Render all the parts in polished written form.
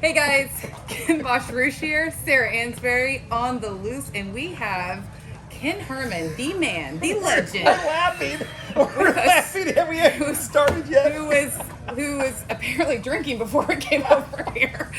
Hey guys, Ken Bachrouche here, Sarah Ansboury on the loose, and we have Ken Herrmann, the man, the legend. I'm laughing. We're laughing and we haven't started yet. Who was apparently drinking before we came over here.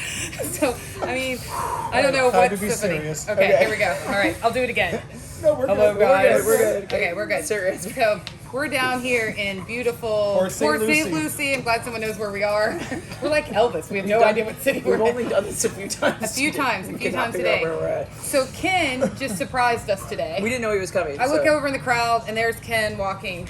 So, I mean, I don't know Time what's to be so funny. serious. Okay, here we go. All right, I'll do it again. No, we're Hello, good. guys. We're good. Okay, we're good. Serious. So we're down here in beautiful Port St. Lucie. I'm glad someone knows where we are. We're like Elvis. We have no idea what city we're We've in. only done this a few times. A few times We cannot figure today. out where we're at. So Ken just surprised us today. We didn't know he was coming. I look so- over in the crowd, and there's Ken walking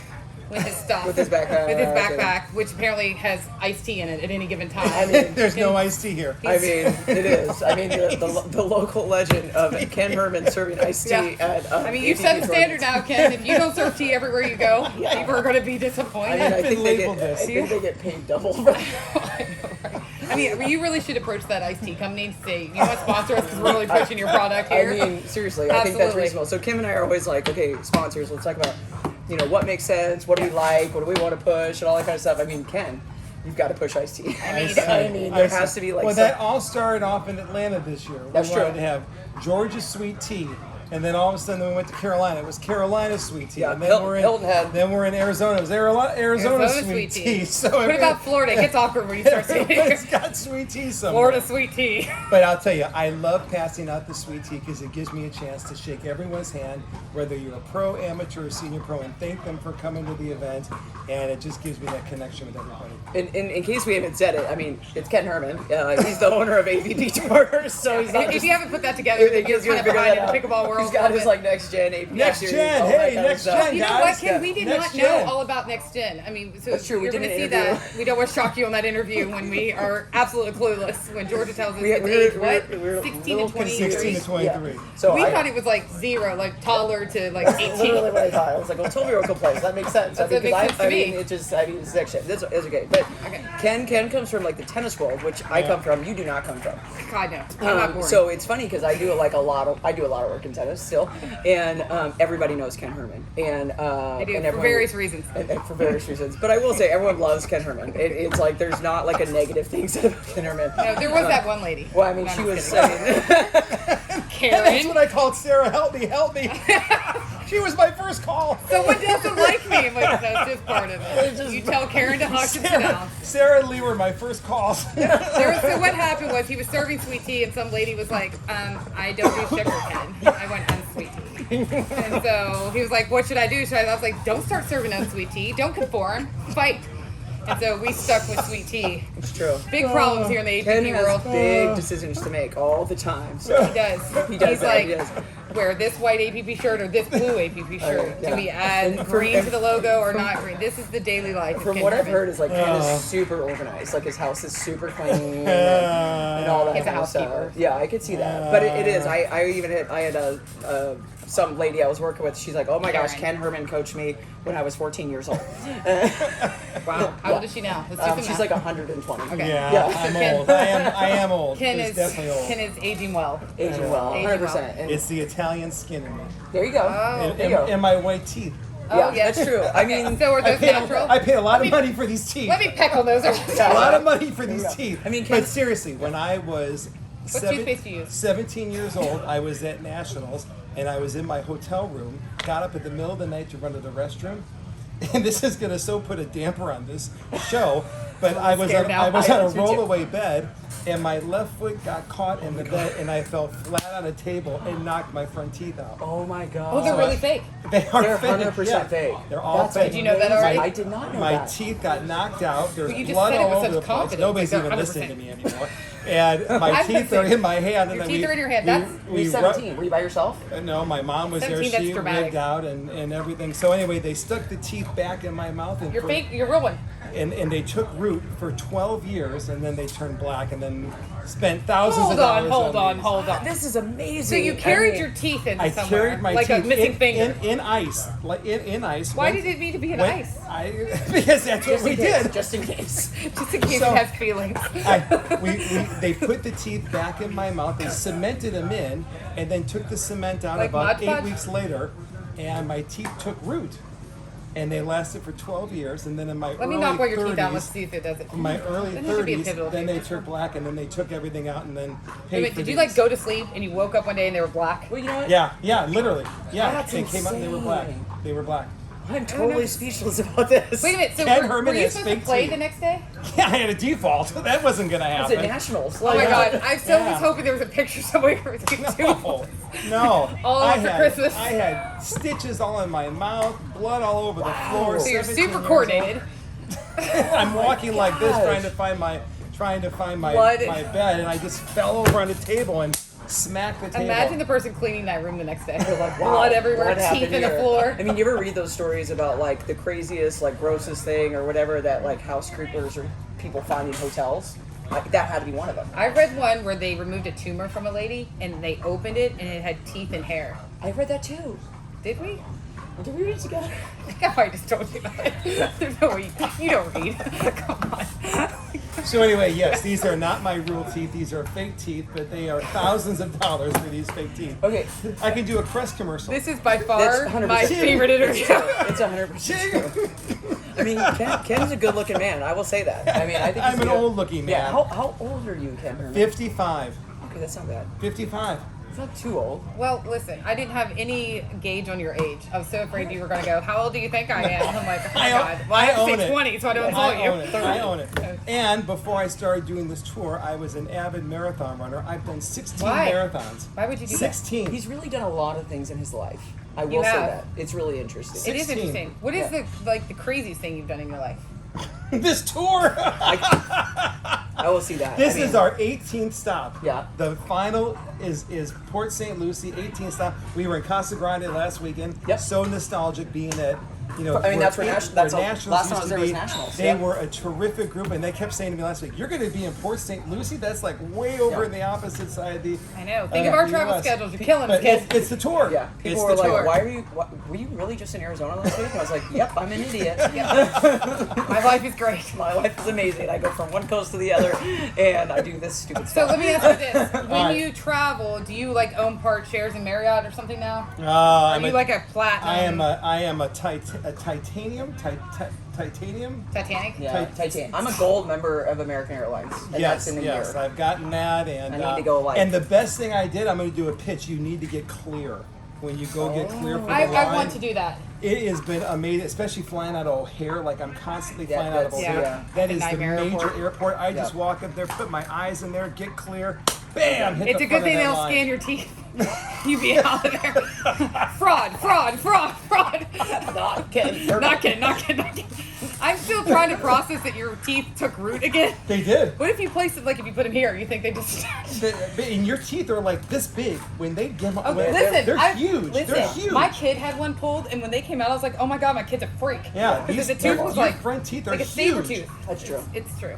with his stuff. With his backpack. With his backpack, which apparently has iced tea in it at any given time. I mean, There's no iced tea here. I mean, it is. I mean, the local legend of Ken Herrmann serving iced tea at. I mean, you've set the standard now, Ken. If you don't serve tea everywhere you go, people are going to be disappointed. I mean, I I've think been they labeled get. I this. think they get paid double. For I mean, you really should approach that iced tea company and say, you want to sponsor us because we're really pushing your product I here. mean, seriously, I think that's Absolutely. reasonable. So Kim and I are always like, okay, sponsors. Let's talk about, what makes sense, what do we like, what do we want to push, and all that kind of stuff. I mean, Ken, you've got to push iced tea. I mean, there has to be like. Well, that all started off in Atlanta this year. That's we true. wanted to have Georgia's sweet tea. And then all of a sudden, we went to Carolina. It was Carolina's sweet tea. Yeah, and then Hilton had. Then we're in Arizona. It was Arizona sweet tea. So what about Florida? It gets awkward when you start saying It's got sweet tea somewhere. Florida sweet tea. But I'll tell you, I love passing out the sweet tea because it gives me a chance to shake everyone's hand, whether you're a pro, amateur, or senior pro, and thank them for coming to the event. And it just gives me that connection with everybody. In case we haven't said it, I mean, it's Ken Herrmann. He's the owner of APP Tours, so he's not If just. you haven't put that together, It gives you kind a of figure behind that in the out. pickleball world. He's got his like next gen APP Next series, gen, all that hey, kind of next stuff. gen. You know guys, what, Ken? We did next not know gen. all about Next Gen. I mean, so That's true, we you're did going to an see interview. that. We don't want to shock you on that interview when we are absolutely clueless. When Georgia tells us We it's were- age, we what? were- we were 16 little to 20 16 to years. 23. So We I, thought it was like 0, like taller to like That's 18. literally what I thought. I was like, well, 12-year-old can play, so that makes sense. That makes sense to I me. mean, it's next gen. That's okay. But Okay. Ken comes from like the tennis world, which I come from. You do not come from. God, no. I'm not boring. So it's funny because I do a lot of work in tennis still, and everybody knows Ken Herrmann, and I do, and for everyone- various reasons. and for various reasons. But I will say everyone loves Ken Herrmann. It's like there's not like a negative thing said about Ken Herrmann. No, there was that one lady. Well, I mean, No, she I'm was. kidding. I mean, And that's Karen. what I called Sarah. Help me, help me. She was my first call. Someone doesn't like me. I'm like, that's just part of it. You tell Karen to hush and sit down. Sarah and Lee were my first calls. So what happened was he was serving sweet tea, and some lady was like, I don't do sugar, Ken. I want unsweet tea. And so he was like, what should I do? I was like, don't start serving unsweet tea. Don't conform. Fight. And so we stuck with sweet tea. it's true. Big problems here in the Ken APP has world. big decisions to make all the time. So. He does. He does He's that, like, he does. wear this white APP shirt or this blue APP shirt. yeah. Do we add And green to the logo or not green? This is the daily life. of From Ken what I've Herrmann. heard is like Ken is super organized. Like his house is super clean and all that He's a kind of stuff. housekeeper. Yeah, I could see that. But it is. I had some lady I was working with. She's like, oh my gosh, Karen. Ken Herrmann coached me when I was 14 years old. Wow. How old is she now? Let's do some She's math. like 120. Okay. Yeah, Yeah. I'm Ken- old. I am old. Ken It's is definitely old. Ken is aging well. Aging well, Aging 100%. well. And It's the Italian skin in me. there you go. Oh. There you go. And my white teeth. Yeah, Oh, yes. that's true. I mean, So are those natural? I pay a lot of money for these teeth. Let me peckle those. A lot of money for these teeth. I mean, but seriously, when I was toothpaste do you use? 17 years old, I was at Nationals, and I was in my hotel room, got up at the middle of the night to run to the restroom, and this is going to so put a damper on this show, but I was scared on, now. I was on a Me too. rollaway bed, and my left foot got caught in the bed, and I fell flat on a table and knocked my front teeth out. oh my god. Oh, they're really fake. They are They're fake. 100% yeah. fake. They're all That's fake. Did you know that already? I did not know My that. teeth got knocked out. There's Well, you just blood said it all with over such the place. confidence. Nobody's Like, even 100%. listening to me anymore. And my I'm teeth are listening. in my hand. And Your then teeth we, are in your hand. we- That's- we You're ru- 17. Were you by yourself? No, my mom was there. 17, that's She dramatic. rigged out and everything. So anyway, they stuck the teeth back in my mouth. And Your fake, your real one. And they took root for 12 years, and then they turned black, and then spent thousands Hold of on, dollars hold on. This is amazing. So you carried your teeth in I somewhere, carried my like teeth a missing in, finger. in ice, like in ice. Why When- did it need to be in when- ice? Because that's what Just we in case, did. Just in case. Just in case So- it has feelings. They put the teeth back in my mouth. They cemented them in, and then took the cement out Like about Mod Podge? 8 weeks later, and my teeth took root. and they lasted for 12 years. And then in my Let early me knock one of your 30s, teeth out. Let's see if it does it. in my early Then there should be a 30s, pivotal then they tooth. turned black, and then they took everything out and then paid Wait, for did you these. like go to sleep and you woke up one day and they were black? Well, you know what? Yeah, literally. Yeah, That's they came out and they were black. insane. They were black. I'm totally speechless about this. Wait a minute, so Ken were Herrmann you has supposed to fake play teeth. the next day? Yeah, I had a default. That wasn't gonna It's happen. at nationals. Oh my Like, god, I so Yeah. was hoping there was a picture somewhere for you too. No. All I over had, Christmas. I had stitches all in my mouth, blood all over the floor. So you're 17 super years coordinated. old. I'm walking like this, gosh. trying to find my Blood. my bed, and I just fell over on the table and smacked the table. Imagine the person cleaning that room the next day. like, wow, Blood everywhere, what happened teeth in the here? floor. I mean, you ever read those stories about like the craziest, like grossest thing or whatever that like house creepers or people find in hotels? Like, that had to be one of them. I read one where they removed a tumor from a lady and they opened it and it had teeth and hair. I read that too. Did we? Did we read it together? I think I probably just told you about it. There's no way you don't read. Come on. So anyway, yes, these are not my real teeth. These are fake teeth, but they are thousands of dollars for these fake teeth. Okay. I can do a Crest commercial. This is by That's far 100% my true. favorite interview. It's 100% true. I mean, Ken's a good-looking man. I will say that. I mean, I think I'm he's an good. old-looking Yeah. man. How old are you, Ken Herrmann? 55. Okay, that's not bad. 55. It's not too old. Well, listen, I didn't have any gauge on your age. I was so afraid you were going to go, how old do you think I am? I'm like, oh my God. Well, I have to own say it. 20, so I don't tell I you. own it. I own it. And before I started doing this tour, I was an avid marathon runner. I've done 16 Why? marathons. Why would you do 16. He's really done a lot of things in his life. I will You say have. that. It's really interesting. It is 16. interesting. What is Yeah. the craziest thing you've done in your life? This tour. I will see that. This I mean, is our 18th stop. Yeah. The final is Port St. Lucie, 18th stop. We were in Casa Grande last weekend. Yep. So nostalgic being at, you know, I mean, that's where Nationals last time I used was to there was be. Nationals, They yeah. were a terrific group, and they kept saying to me last week, "You're going to be in Port St. Lucie. That's like way over Yeah. in the opposite side of the." I know. Think of our the travel US. schedules. You're killing us, But kids. it's the tour. Yeah. It's People the were like, tour. "Why are you? Were you really just in Arizona last week?" And I was like, "Yep, I'm an idiot. My life is great. My life is amazing. I go from one coast to the other, and I do this stupid So stuff." let me ask you this: When right. you travel, do you like own part shares in Marriott or something now? Are I'm you like a platinum? I am a titanium. Titanium. Titanic? Yeah, Titan. I'm a gold member of American Airlines, and Yes, that's in a yes, year. I've gotten that, and I need to go, like- and the best thing I did, I'm going to do a pitch. You need to get clear when you go get clear for the line. I want to do that. It has been amazing, especially flying out of O'Hare. Like I'm constantly Yeah, flying out of that's- O'Hare. yeah. That is the Nightmare major airport. airport. I just Yeah. walk up there, put my eyes in there, get clear, bam, hit It's the a good front thing of they that don't line. scan your teeth. You be out of there. Fraud. Not kidding. Not kidding. I'm still trying to process that your teeth took root again. They did. What if you place it like if you put them here? You think they just? And your teeth are like this big when they get. Oh, when listen, they're huge. Listen, They're huge. my kid had one pulled, and when they came out, I was like, "Oh my god, my kid's a freak." Yeah, because the your tooth was like front teeth are like a saber huge. tooth. That's true. It's true.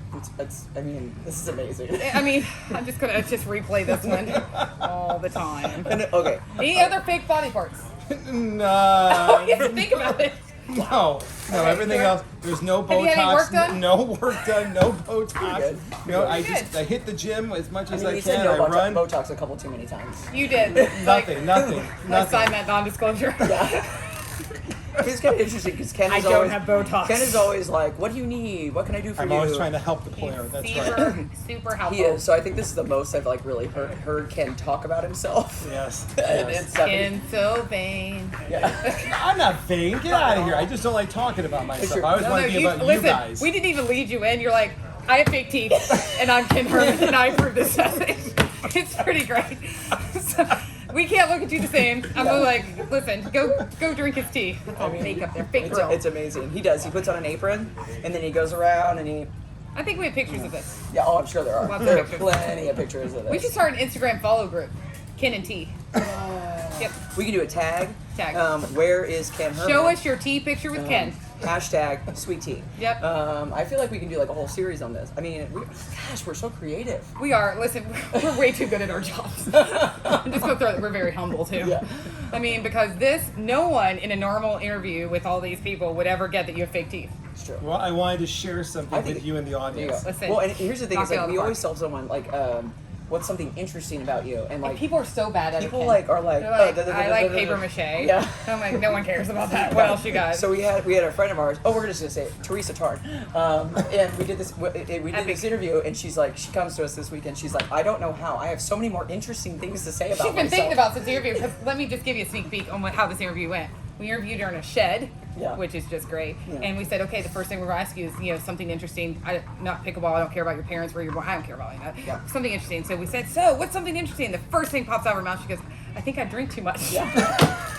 I mean, this is amazing. I mean, I'm just gonna replay this one all the time. And, okay. Any other fake body parts? No. You have to think about it. No, Okay, everything sure. else. There's no Botox. Have you had any work done? No work done. No Botox. good. No, I Good. just I hit the gym as much I as mean, I you said can. no I run. Botox a couple too many times. You did. Nothing. Let's sign that non-disclosure. It's kind of interesting because Ken I is don't always have Botox. Ken is always like, "What do you need? What can I do for I'm you?" always trying to help the player. That's right. Super helpful. He is. So I think this is the most I've like really heard Ken talk about himself. Yes. And yes. it's, I mean, In so vain. yeah. I'm not vain. Get out of here. I just don't like talking about myself. I always No, want to be you, about you listen, guys. we didn't even lead you in. You're like, I have fake teeth, and I'm Ken Herrmann, and I approve this message. It's pretty great. So, we can't look at you the same. I'm like, listen, go drink his tea. That's all fake up there, fake grill. It's amazing. He does. He puts on an apron and then he goes around and he. I think we have pictures of this. Yeah. Oh, I'm sure there are. Lots of There are pictures. plenty of pictures of this. We should start an Instagram follow group, Ken and T. Yep. We can do a tag. Tag. Where is Ken Herrmann? Show us your tea picture with Ken. Hashtag sweet tea. Yep. I feel like we can do like a whole series on this. I mean, gosh, we're so creative. We are. Listen, we're way too good at our jobs. I'm just gonna throw that. We're very humble too. Yeah. I mean, because no one in a normal interview with all these people would ever get that you have fake teeth. It's true. Well, I wanted to share something I think- with you in the There you audience. go. Listen, Well, and here's the thing: knock is it out like of we the always park. tell someone like what's something interesting about you? And like And people are so bad at it. people Ken. like are like, They're like, oh, I like paper mache. Yeah. I'm like, no one cares about that. What else you got? So we had a friend of ours. Oh, we're just gonna say it, Teresa Tarn, and we did this interview, and she's like, she comes to us this weekend. She's like, I don't know how. I have so many more interesting things to say about She's been myself. thinking about this interview because let me just give you a sneak peek on how this interview went. We interviewed her in a shed, Yeah. which is just great. Yeah. And we said, okay, the first thing we're going to ask you is, something interesting. Not pickleball. I don't care about your parents, where you're born. I don't care about any of that. Yeah. Something interesting. So we said, so what's something interesting? The first thing pops out of her mouth. She goes, I think I drink too much. Yeah.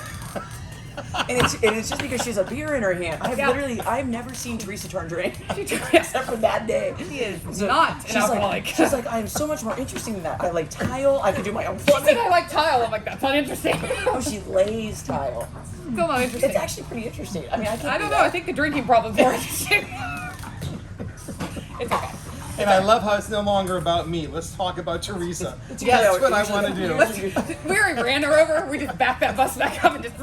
And it's just because she has a beer in her hand. I've never seen Teresa Tarn drink except for that day. She is not an alcoholic. She's like, I am so much more interesting than that. I like tile. I can do my own She said, plumbing. I like tile. I'm like, that's not interesting. Oh, she lays tile. Still not interesting. It's actually pretty interesting. I mean, I I don't know. I think the drinking problem's more interesting. It's okay. And I love how it's no longer about me. Let's talk about Teresa. Yeah, That's what I want to do. We already ran her over. We just backed that bus back up and just.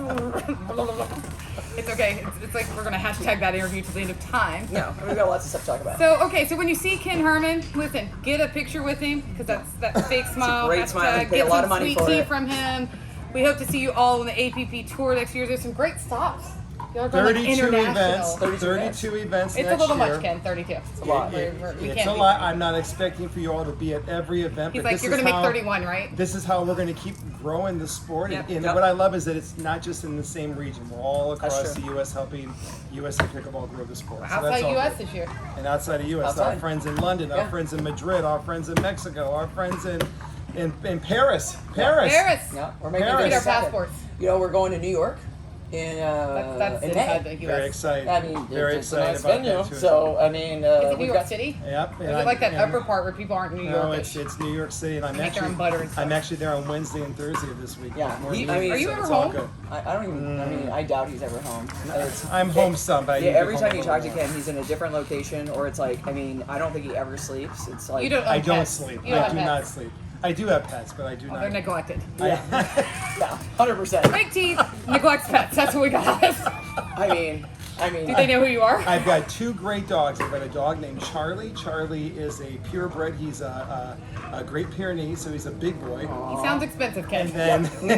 It's okay. It's like we're gonna hashtag that interview to the end of time. No, we've got lots of stuff to talk about. So when you see Ken Herrmann, listen, get a picture with him because that's that fake smile. great smile. Hashtag, We pay get a lot some of money sweet for tea it. from him. We hope to see you all on the APP tour next year. There's some great stops. Y'all are going like 32 events. international. 32 events It's next a little year. much, Ken. 32. It's a lot. We It's can't a be- lot. I'm not expecting for you all to be at every event. He's but like, this you're is gonna make how- 31, right? This is how we're going to keep growing the sport. Yep. And Yep. what I love is that it's not just in the same region. We're all across true. the U.S. helping USA Pickleball grow the sport. So that's Outside all U.S. good. this year. And outside of U.S. Our Outside. friends in London, our Yeah. friends in Madrid, our friends in Mexico, our friends in Paris. Paris. Yeah, we're making Paris. Get our this happen. passports. You know, we're going to New York in That's in inside May. the Very U.S. excited. I mean, very it's a excited nice about venue. that too. So I mean, Is it New we've York got City? Yep. Or is it like that upper part where people aren't New No, Yorkish? it's New York City, and I'm Make their own butter and stuff. I'm actually there on Wednesday and Thursday of this week. Yeah. More He- than I mean- usual, Are you so ever it's all home? good. I don't even. I mean, I doubt he's ever home. I'm home some, but I Yeah, need to every be time home you a talk to little more. Ken, he's in a different location, or it's like, I mean, I don't think he ever sleeps. It's like You don't. I own don't pets. sleep. You don't I have do pets. not sleep. I do have pets, but I do Oh, not. they're neglected. yeah, 100%. Fake teeth, neglects pets. That's what we got. I mean, Do they know who you are? I've got two great dogs. I've got a dog named Charlie. Charlie is a purebred. He's a Great Pyrenees, so he's a big boy. He sounds expensive, Ken. And then,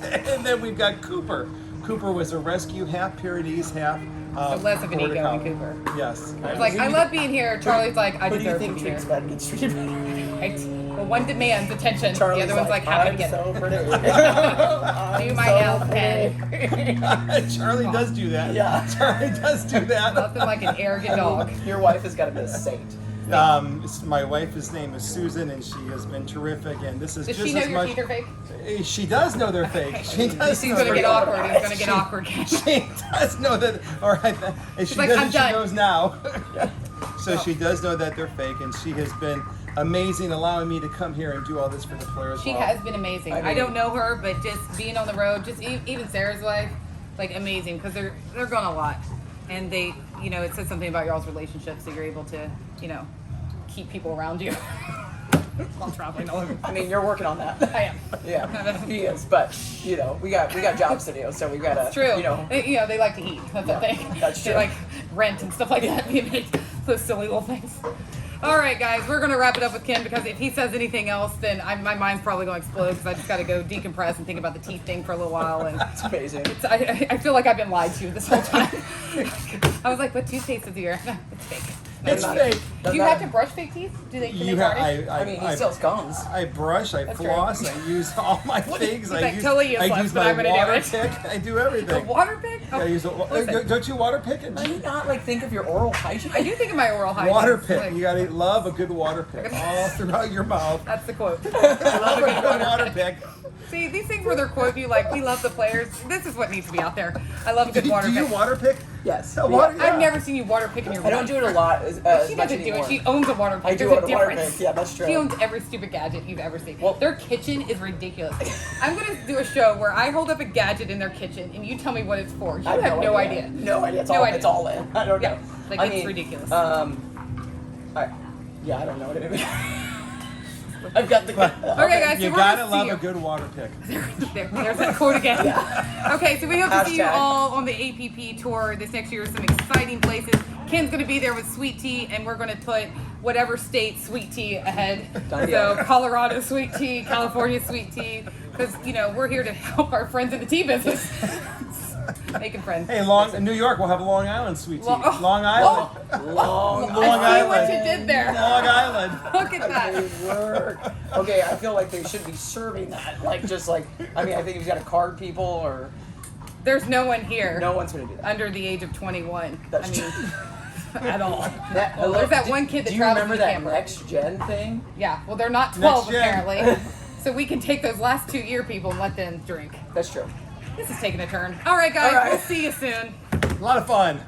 and then we've got Cooper. Cooper was a rescue, half Pyrenees, half. So less of an Border ego than Collie. Cooper. Yes. It's like, I love being here. Charlie's like, I who do you deserve to think be here. treats better? Gets treated better? Right? Well, one demands attention. Charlie's the other one's like, happy to I'm get so it. pretty. Do my help, Ken. Charlie does do that. Yeah. Charlie does do that. Nothing like an arrogant dog. Your wife has got to be a saint. My wife's name is Susan, and she has been terrific. And this is Does just she know as your much. teeth are fake? She does know they're fake. She does. He's know gonna they're get fake. awkward. He's gonna get awkward, Ken. She does know that. All right, and she like, does. "I'm And she done." knows now. So she does know that they're fake, and she has been amazing, allowing me to come here and do all this for the players. She has been amazing. I I mean- don't know her, but just being on the road, just even Sarah's wife, like amazing because they're going a lot, and they, it says something about y'all's relationships that you're able to, keep people around you. While traveling all over. I mean, you're working on that. I am. Yeah, he is. But we got jobs to do, so we gotta. It's true. You know, They like to eat. That's the thing. that's They true. like rent and stuff like that. We make those silly little things. All right, guys, we're gonna wrap it up with Ken because if he says anything else, then my mind's probably gonna explode because I just gotta go decompress and think about the teeth thing for a little while. And it's amazing. I feel like I've been lied to this whole time. I was like, "What toothpaste is here?" It's fake. It's Doesn't fake. matter. Do you have to brush fake teeth? Do they? Can You they have. garnish? I mean, he still has gums. I brush. I That's floss. true. I use all my things. I like, use. totally I useless, use but my I'm gonna do water it. pick. I do A everything. water pick? Oh, I use a, listen. don't you water pick it? Do you not think of your oral hygiene? I do think of my oral hygiene. Water pick. Like, You gotta love a good water pick all throughout your mouth. That's the quote. Love a good water pick. See, these things where they're quoting you like, we love the players. This is what needs to be out there. I love a good water Do you pick. water pick? Yes. Water, Yeah. yeah. I've never seen you water pick in your I don't life. do it a lot as She much doesn't do anymore. it. She owns a water pick. I do There's own a a water difference. pick. Yeah, that's true. She owns every stupid gadget you've ever seen. Their kitchen is ridiculous. I'm going to do a show where I hold up a gadget in their kitchen and you tell me what it's for. You I have no idea. No idea. It's No all. idea. It's all in. I don't know. Yeah, like, I it's mean, ridiculous. I don't know what it is. I've got the. Okay, guys, so You we're gotta gonna see love you. a good water pick. There's that quote again. Okay, so we hope to see you Hashtag. all on the APP tour this next year. Some exciting places. Ken's going to be there with sweet tea, and we're going to put whatever state sweet tea ahead. Done deal. So Colorado sweet tea, California sweet tea, because we're here to help our friends in the tea business. Making friends. Hey, New York, we'll have Long Island sweet tea. Well, Long Island. Long I see Island. what you did there. Long Island. Look at that. Good work. Okay, I feel like they should be serving that. I think you've got to card people or There's no one here no one's going to do that. under the age of 21. That's I mean, at all. Well, There's that one kid that do you travels remember in that camper. next gen thing? Yeah, well, they're not 12 Next gen. apparently. So we can take those last 2-year people and let them drink. That's true. This is taking a turn. All right, guys, All right. we'll see you soon. A lot of fun.